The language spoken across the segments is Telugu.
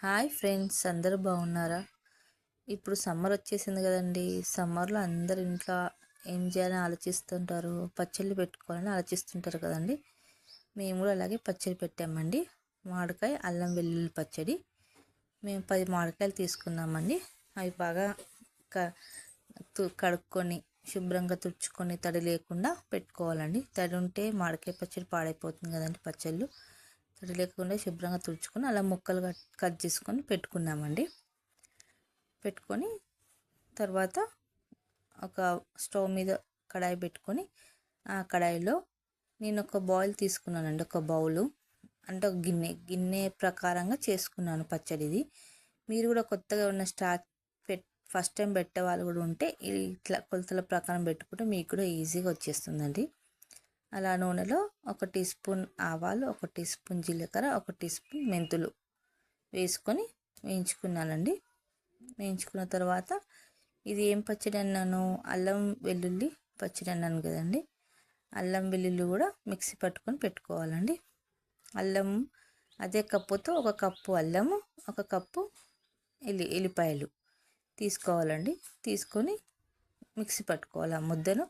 హాయ్ ఫ్రెండ్స్, అందరూ బాగున్నారా? ఇప్పుడు సమ్మర్ వచ్చేసింది కదండి. సమ్మర్లో అందరు ఇంట్లో ఏం చేయాలని ఆలోచిస్తుంటారు, పచ్చళ్ళు పెట్టుకోవాలని ఆలోచిస్తుంటారు కదండి. మేము కూడా అలాగే పచ్చడి పెట్టామండి. మామిడికాయ అల్లం వెల్లుల్లి పచ్చడి. మేము 10 మామిడికాయలు తీసుకున్నామండి. అవి బాగా కడుక్కొని శుభ్రంగా తుడుచుకొని తడి లేకుండా పెట్టుకోవాలండి. తడి ఉంటే మామిడికాయ పచ్చడి పాడైపోతుంది కదండి. పచ్చళ్ళు తడి లేకుండా శుభ్రంగా తుడుచుకొని అలా ముక్కలు కట్ చేసుకొని పెట్టుకున్నామండి. పెట్టుకొని తర్వాత ఒక స్టవ్ మీద కడాయి పెట్టుకొని ఆ కడాయిలో నేను ఒక బౌల్ తీసుకున్నానండి. ఒక బౌలు అంటే ఒక గిన్నె ప్రకారంగా చేసుకున్నాను పచ్చడిది. మీరు కూడా కొత్తగా ఉన్న ఫస్ట్ టైం పెట్టే వాళ్ళు కూడా ఉంటే ఇట్లా కొలతల ప్రకారం పెట్టుకుంటే మీకు కూడా ఈజీగా వచ్చేస్తుందండి. అలా నూనెలో 1 టీ స్పూన్ ఆవాలు, 1 టీ స్పూన్ జీలకర్ర, 1 టీ స్పూన్ మెంతులు వేసుకొని వేయించుకున్నానండి. వేయించుకున్న తర్వాత ఇది ఏం పచ్చడి అన్నాను? అల్లం వెల్లుల్లి పచ్చడి అన్నాను కదండి. అల్లం వెల్లుల్లి కూడా మిక్సీ పట్టుకొని పెట్టుకోవాలండి. అల్లం అదే కప్పుతో 1 కప్పు అల్లము, 1 కప్పు ఎల్లిపాయలు తీసుకోవాలండి. తీసుకొని మిక్సీ పట్టుకోవాలి. ఆ ముద్దను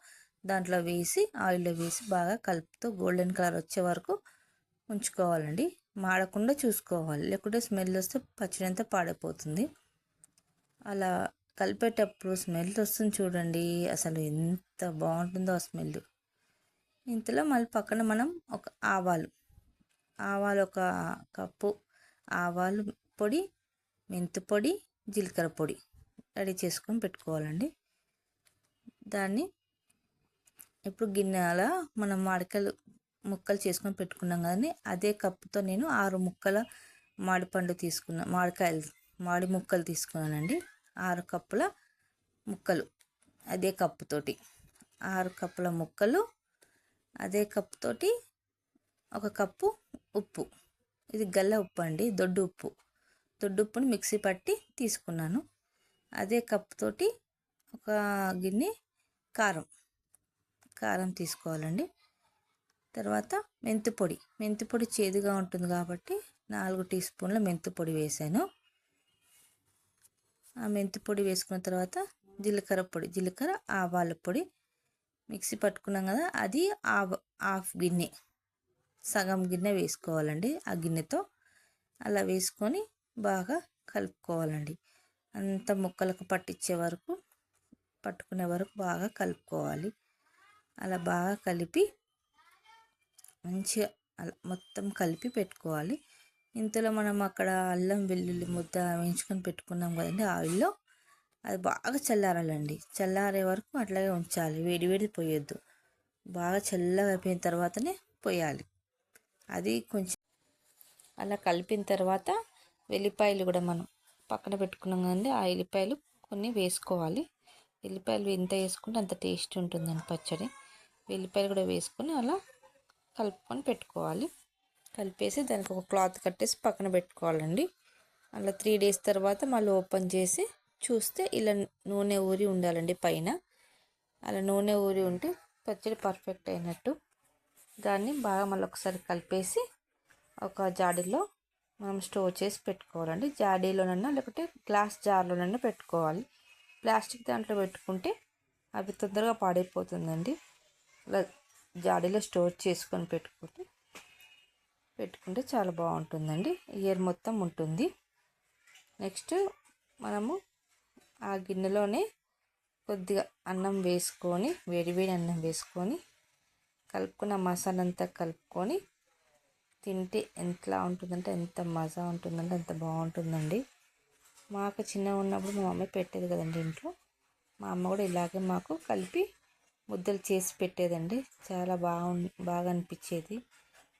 దాంట్లో వేసి ఆయిల్లో వేసి బాగా కలుపుతూ గోల్డెన్ కలర్ వచ్చే వరకు ఉంచుకోవాలండి. మాడకుండా చూసుకోవాలి, లేకుంటే స్మెల్ వస్తే పచ్చడి అంతా పాడైపోతుంది. అలా కలిపేటప్పుడు స్మెల్ వస్తుంది చూడండి, అసలు ఎంత బాగుంటుందో ఆ స్మెల్. ఇంతలో మళ్ళీ పక్కన మనం ఒక ఆవాలు 1 కప్పు ఆవాలు పొడి, మెంతు పొడి, జీలకర్ర పొడి రెడీ చేసుకొని పెట్టుకోవాలండి. దాన్ని ఇప్పుడు గిన్నెల మనం మామిడికాయలు ముక్కలు చేసుకొని పెట్టుకున్నాం కదండి. అదే కప్పుతో నేను 6 ముక్కల మామిడి ముక్కలు తీసుకున్నానండి. 6 కప్పుల ముక్కలు అదే కప్పుతోటి 6 కప్పుల ముక్కలు అదే కప్పుతోటి 1 కప్పు ఉప్పు. ఇది గల్ల ఉప్పు అండి, దొడ్డుప్పుని మిక్సీ పట్టి తీసుకున్నాను. అదే కప్పుతోటి 1 గిన్నె కారం తీసుకోవాలండి. తర్వాత మెంతిపొడి చేదుగా ఉంటుంది కాబట్టి 4 టీ స్పూన్ల మెంతిపొడి వేసాను. ఆ మెంతిపొడి వేసుకున్న తర్వాత జీలకర్ర, ఆవాల పొడి మిక్సీ పట్టుకున్నాం కదా, అది హాఫ్ గిన్నె, సగం గిన్నె వేసుకోవాలండి. ఆ గిన్నెతో అలా వేసుకొని బాగా కలుపుకోవాలండి. అంత ముక్కలకు పట్టుకునే వరకు బాగా కలుపుకోవాలి. అలా బాగా కలిపి మంచిగా అలా మొత్తం కలిపి పెట్టుకోవాలి. ఇంతలో మనం అక్కడ అల్లం వెల్లుల్లి ముద్ద వేయించుకొని పెట్టుకున్నాం కదండి ఆయిల్లో, అది బాగా చల్లారాలండి. చల్లారే వరకు అట్లాగే ఉంచాలి, వేడి పోయొద్దు. బాగా చల్లగా అయిపోయిన తర్వాతనే పోయాలి. అది కొంచెం అలా కలిపిన తర్వాత వెల్లిపాయలు కూడా మనం పక్కన పెట్టుకున్నాం కదండి, ఆ ఎల్లిపాయలు కొన్ని వేసుకోవాలి. ఎల్లిపాయలు ఎంత వేసుకుంటే అంత టేస్ట్ ఉంటుందండి పచ్చడి. వెల్లిపాయలు కూడా వేసుకొని అలా కలుపుకొని పెట్టుకోవాలి. కలిపేసి దానికి ఒక క్లాత్ కట్టేసి పక్కన పెట్టుకోవాలండి. అలా 3 డేస్ తర్వాత మళ్ళీ ఓపెన్ చేసి చూస్తే ఇలా నూనె ఊరి ఉండాలండి పైన. అలా నూనె ఊరి ఉంటే పచ్చడి పర్ఫెక్ట్ అయినట్టు. దాన్ని బాగా మళ్ళీ ఒకసారి కలిపేసి ఒక జాడీలో మనం స్టోర్ చేసి పెట్టుకోవాలండి. జాడీలోనన్నా లేకపోతే గ్లాస్ జార్లోనన్నా పెట్టుకోవాలి. ప్లాస్టిక్ దాంట్లో పెట్టుకుంటే అవి తొందరగా పాడైపోతుందండి. ఇలా జాడీలో స్టోర్ చేసుకొని పెట్టుకుంటే చాలా బాగుంటుందండి. ఇయర్ మొత్తం ఉంటుంది. నెక్స్ట్ మనము ఆ గిన్నెలోనే కొద్దిగా అన్నం వేసుకొని, వేడి అన్నం వేసుకొని కలుపుకున్న మసాలా అంతా కలుపుకొని తింటే ఎంతలా ఉంటుందంటే ఎంత మజా ఉంటుందంటే అంత బాగుంటుందండి. మాకు చిన్నగా ఉన్నప్పుడు మా మమ్మీ పెట్టేది కదండి ఇంట్లో. మా అమ్మ కూడా ఇలాగే మాకు కలిపి ముద్దలు చేసి పెట్టేదండి. చాలా బాగా అనిపించేది.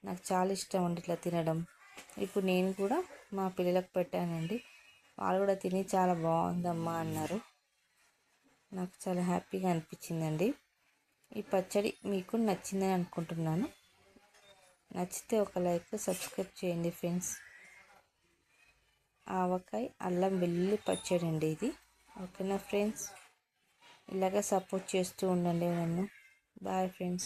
నాకు చాలా ఇష్టం అండి ఇట్లా తినడం. ఇప్పుడు నేను కూడా మా పిల్లలకు పెట్టానండి. వాళ్ళు కూడా తిని చాలా బాగుందమ్మా అన్నారు. నాకు చాలా హ్యాపీగా అనిపించిందండి. ఈ పచ్చడి మీకు నచ్చిందని అనుకుంటున్నాను. నచ్చితే ఒక లైక్, సబ్స్క్రైబ్ చేయండి ఫ్రెండ్స్. ఆవకాయ అల్లం వెల్లుల్లి పచ్చడి అండి ఇది. ఓకేనా ఫ్రెండ్స్? ఇలాగే సపోర్ట్ చేస్తూ ఉండండి నన్ను. Bye friends.